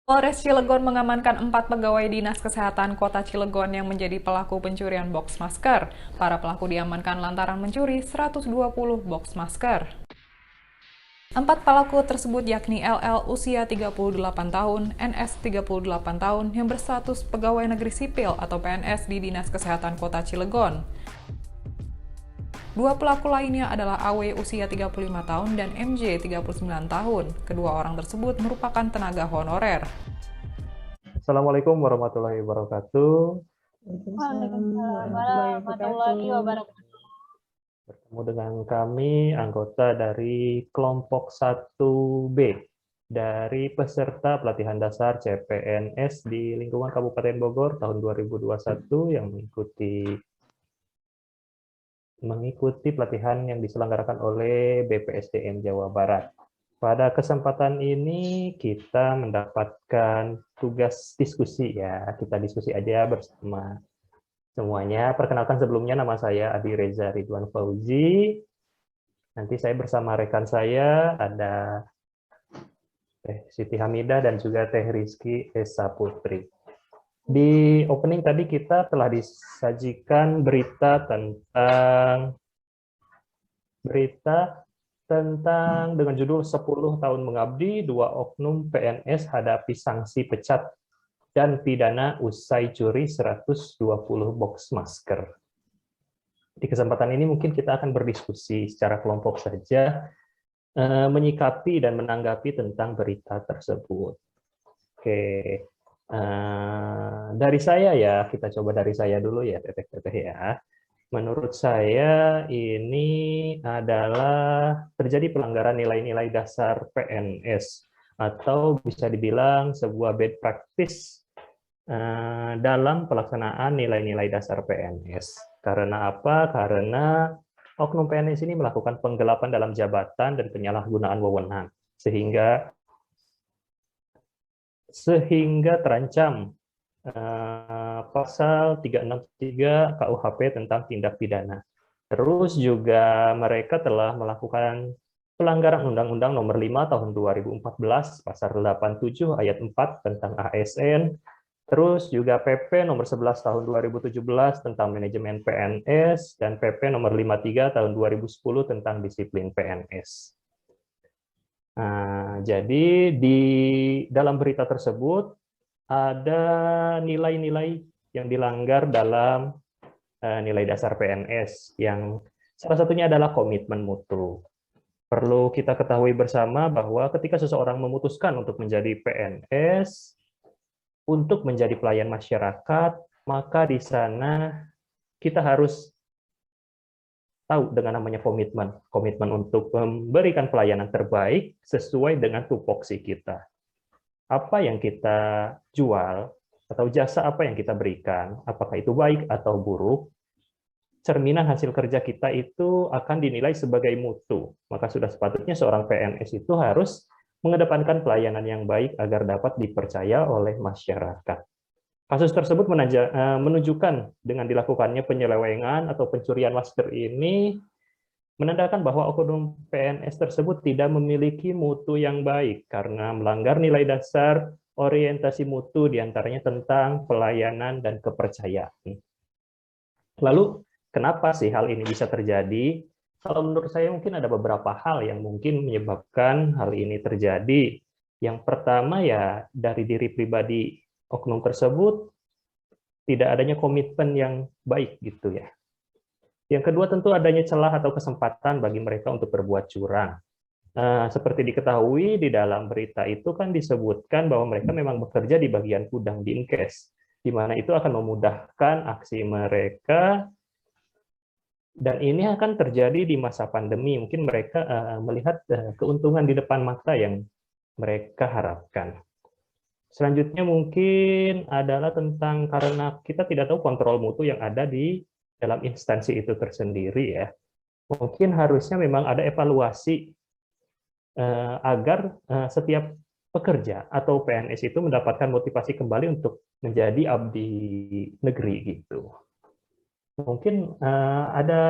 Polres Cilegon mengamankan 4 pegawai Dinas Kesehatan Kota Cilegon yang menjadi pelaku pencurian box masker. Para pelaku diamankan lantaran mencuri 120 box masker. 4 pelaku tersebut yakni LL usia 38 tahun, NS 38 tahun yang berstatus pegawai negeri sipil atau PNS di Dinas Kesehatan Kota Cilegon. Dua pelaku lainnya adalah AW usia 35 tahun dan MJ 39 tahun. Kedua orang tersebut merupakan tenaga honorer. Assalamualaikum warahmatullahi wabarakatuh. Waalaikumsalam Waalaikumsalam warahmatullahi warahmatullahi wabarakatuh. wabarakatuh. Bertemu dengan kami, anggota dari kelompok 1B dari peserta pelatihan dasar CPNS di lingkungan Kabupaten Bogor tahun 2021 yang mengikuti pelatihan yang diselenggarakan oleh BPSDM Jawa Barat. Pada kesempatan ini kita mendapatkan tugas diskusi ya. Kita diskusi aja bersama semuanya. Perkenalkan sebelumnya, nama saya Adi Reza Ridwan Fauzi. Nanti saya bersama rekan saya ada Teh Siti Hamidah dan juga Teh Rizky Esa Putri. Di opening tadi kita telah disajikan berita tentang dengan judul 10 tahun mengabdi, 2 oknum PNS hadapi sanksi pecat dan pidana usai curi 120 box masker. Di kesempatan ini mungkin kita akan berdiskusi secara kelompok saja, menyikapi dan menanggapi tentang berita tersebut. Oke, dari saya ya, kita coba dari saya dulu ya, Teteh ya. Menurut saya ini adalah terjadi pelanggaran nilai-nilai dasar PNS, atau bisa dibilang sebuah bad practice dalam pelaksanaan nilai-nilai dasar PNS. Karena apa? Karena oknum PNS ini melakukan penggelapan dalam jabatan dan penyalahgunaan wewenang, sehingga terancam pasal 363 KUHP tentang tindak pidana. Terus juga mereka telah melakukan pelanggaran Undang-Undang Nomor 5 Tahun 2014, Pasal 87 Ayat 4 tentang ASN, terus juga PP Nomor 11 Tahun 2017 tentang manajemen PNS, dan PP Nomor 53 Tahun 2010 tentang disiplin PNS. Nah, jadi di dalam berita tersebut ada nilai-nilai yang dilanggar dalam nilai dasar PNS, yang salah satunya adalah komitmen mutu. Perlu kita ketahui bersama bahwa ketika seseorang memutuskan untuk menjadi PNS, untuk menjadi pelayan masyarakat, maka di sana kita harus tahu dengan namanya komitmen untuk memberikan pelayanan terbaik sesuai dengan tupoksi kita. Apa yang kita jual atau jasa apa yang kita berikan, apakah itu baik atau buruk, cerminan hasil kerja kita itu akan dinilai sebagai mutu. Maka sudah sepatutnya seorang PNS itu harus mengedepankan pelayanan yang baik agar dapat dipercaya oleh masyarakat. Kasus tersebut menunjukkan dengan dilakukannya penyelewengan atau pencurian masker ini menandakan bahwa oknum PNS tersebut tidak memiliki mutu yang baik karena melanggar nilai dasar orientasi mutu, diantaranya tentang pelayanan dan kepercayaan. Lalu, kenapa sih hal ini bisa terjadi? Kalau menurut saya mungkin ada beberapa hal yang mungkin menyebabkan hal ini terjadi. Yang pertama ya dari diri pribadi oknum tersebut, tidak adanya komitmen yang baik gitu ya. Yang kedua tentu adanya celah atau kesempatan bagi mereka untuk berbuat curang. Seperti diketahui di dalam berita itu kan disebutkan bahwa mereka memang bekerja di bagian gudang Dinkes, di mana itu akan memudahkan aksi mereka, dan ini akan terjadi di masa pandemi. Mungkin mereka melihat keuntungan di depan mata yang mereka harapkan. Selanjutnya mungkin adalah tentang karena kita tidak tahu kontrol mutu yang ada di dalam instansi itu tersendiri ya. Mungkin harusnya memang ada evaluasi agar setiap pekerja atau PNS itu mendapatkan motivasi kembali untuk menjadi abdi negeri gitu. Mungkin ada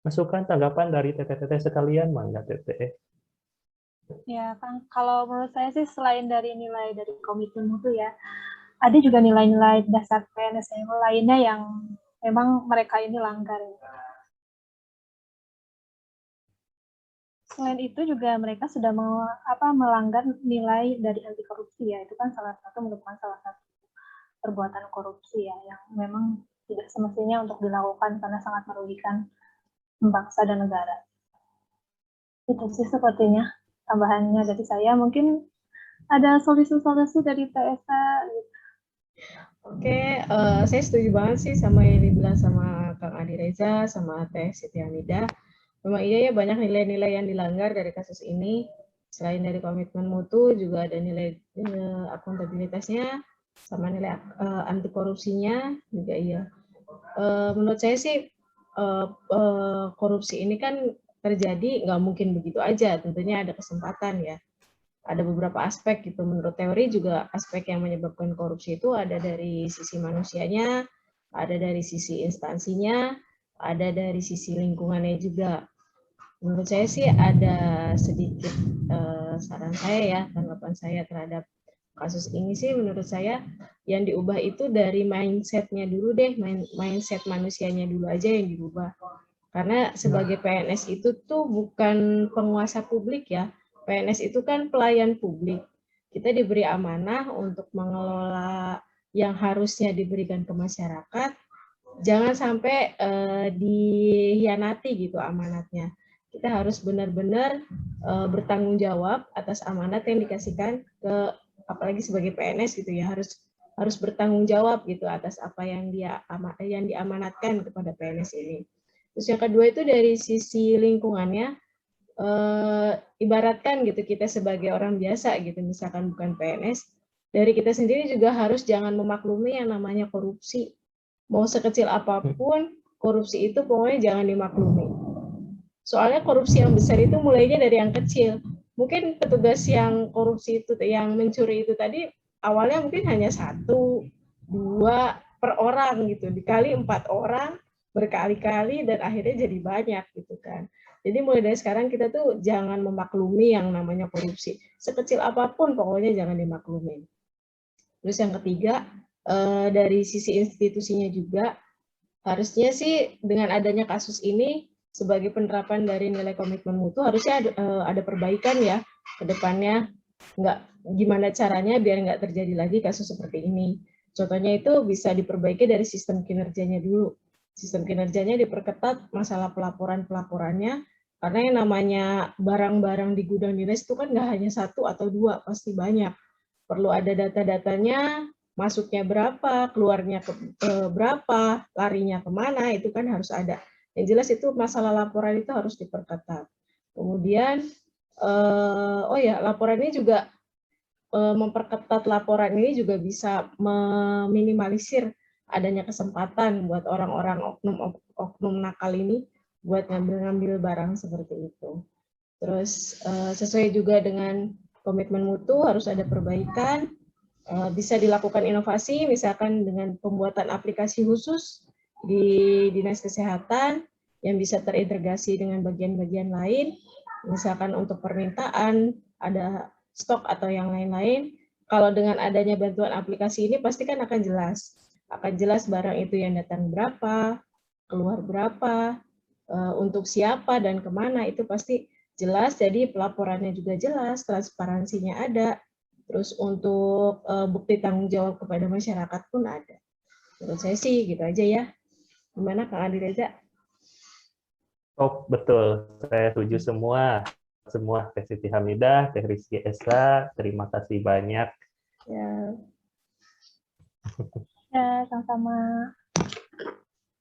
masukan tanggapan dari teteh-teteh sekalian, mangga teteh. Ya, kan kalau menurut saya sih selain dari nilai dari komitmen mutu ya, ada juga nilai-nilai dasar PNS yang lainnya yang memang mereka ini langgar. Ya. Selain itu juga mereka sudah melanggar nilai dari anti korupsi ya. Itu kan merupakan salah satu perbuatan korupsi ya yang memang tidak semestinya untuk dilakukan karena sangat merugikan bangsa dan negara. Itu sih sepertinya tambahannya dari saya. Mungkin ada solusi-solusi dari TSA. Oke, saya setuju banget sih sama yang dibilang sama Kang Adi Reza, sama Teh Siti Hamidah. Memang iya ya banyak nilai-nilai yang dilanggar dari kasus ini. Selain dari komitmen mutu, juga ada nilai akuntabilitasnya, sama nilai anti korupsinya juga iya. Menurut saya sih korupsi ini kan terjadi nggak mungkin begitu aja, tentunya ada kesempatan ya. Ada beberapa aspek gitu. Menurut teori juga aspek yang menyebabkan korupsi itu ada dari sisi manusianya, ada dari sisi instansinya, ada dari sisi lingkungannya juga. Menurut saya sih ada sedikit saran saya ya, tanggapan saya terhadap kasus ini sih menurut saya yang diubah itu dari mindset-nya dulu deh, mindset manusianya dulu aja yang dirubah. Karena sebagai PNS itu tuh bukan penguasa publik ya, PNS itu kan pelayan publik. Kita diberi amanah untuk mengelola yang harusnya diberikan ke masyarakat, jangan sampai dihianati gitu amanatnya. Kita harus benar-benar bertanggung jawab atas amanat yang dikasihkan ke, apalagi sebagai PNS gitu ya, harus bertanggung jawab gitu atas apa yang diamanatkan kepada PNS ini. Terus yang kedua itu dari sisi lingkungannya, ibaratkan gitu kita sebagai orang biasa gitu, misalkan bukan PNS, dari kita sendiri juga harus jangan memaklumi yang namanya korupsi. Mau sekecil apapun, korupsi itu pokoknya jangan dimaklumi. Soalnya korupsi yang besar itu mulainya dari yang kecil. Mungkin petugas yang korupsi itu, yang mencuri itu tadi, awalnya mungkin hanya 1, 2 per orang gitu, dikali 4 orang, berkali-kali, dan akhirnya jadi banyak gitu kan. Jadi mulai dari sekarang kita tuh jangan memaklumi yang namanya korupsi. Sekecil apapun pokoknya jangan dimaklumi. Terus yang ketiga, dari sisi institusinya juga, harusnya sih dengan adanya kasus ini, sebagai penerapan dari nilai komitmen mutu, harusnya ada perbaikan ya ke depannya. Gimana caranya biar nggak terjadi lagi kasus seperti ini. Contohnya itu bisa diperbaiki dari sistem kinerjanya dulu. Sistem kinerjanya diperketat, masalah pelaporannya, karena yang namanya barang-barang di gudang dinas itu kan nggak hanya 1 atau 2, pasti banyak. Perlu ada data-datanya, masuknya berapa, keluarnya berapa, larinya kemana, itu kan harus ada. Yang jelas itu masalah laporan itu harus diperketat. Kemudian, laporan ini juga, memperketat laporan ini juga bisa meminimalisir adanya kesempatan buat orang-orang oknum nakal ini buat ngambil barang seperti itu. Terus sesuai juga dengan komitmen mutu harus ada perbaikan, bisa dilakukan inovasi misalkan dengan pembuatan aplikasi khusus di Dinas Kesehatan yang bisa terintegrasi dengan bagian-bagian lain, misalkan untuk permintaan, ada stok atau yang lain-lain. Kalau dengan adanya bantuan aplikasi ini pasti kan akan jelas barang itu yang datang berapa, keluar berapa, untuk siapa dan kemana, itu pasti jelas, jadi pelaporannya juga jelas, transparansinya ada, terus untuk bukti tanggung jawab kepada masyarakat pun ada. Menurut saya sih gitu aja ya. Gimana Kang Adi Reza? Oh, betul. Saya setuju semua. Teh Siti Hamidah, Teh Rizky Esa, terima kasih banyak. Ya. Ya, sama-sama.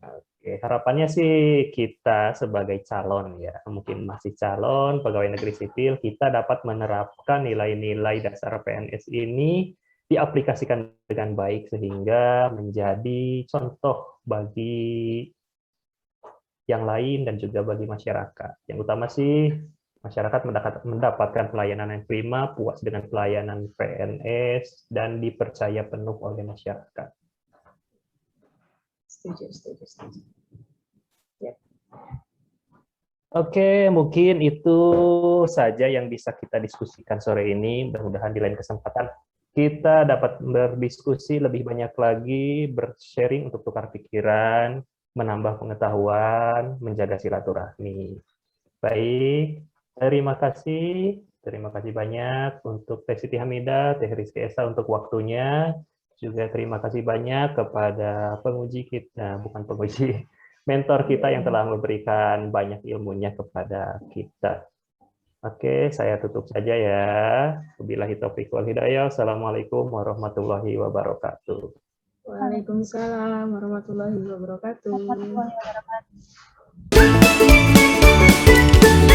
Oke, harapannya sih kita sebagai calon ya, mungkin masih calon pegawai negeri sipil, kita dapat menerapkan nilai-nilai dasar PNS ini diaplikasikan dengan baik sehingga menjadi contoh bagi yang lain dan juga bagi masyarakat. Yang utama sih masyarakat mendapatkan pelayanan yang prima, puas dengan pelayanan PNS, dan dipercaya penuh oleh masyarakat. Setuju. Yep. Oke, mungkin itu saja yang bisa kita diskusikan sore ini. Mudah-mudahan di lain kesempatan kita dapat berdiskusi lebih banyak lagi, bersharing untuk tukar pikiran, menambah pengetahuan, menjaga silaturahmi. Baik, terima kasih. Terima kasih banyak untuk Teh Siti Hamidah, Teh Rizky Esa untuk waktunya. Juga terima kasih banyak kepada penguji kita, bukan penguji, mentor kita yang telah memberikan banyak ilmunya kepada kita. Oke, saya tutup saja ya. Wabillahi taufiq wal hidayah. Assalamualaikum warahmatullahi wabarakatuh. Waalaikumsalam warahmatullahi wabarakatuh. Warahmatullahi wabarakatuh.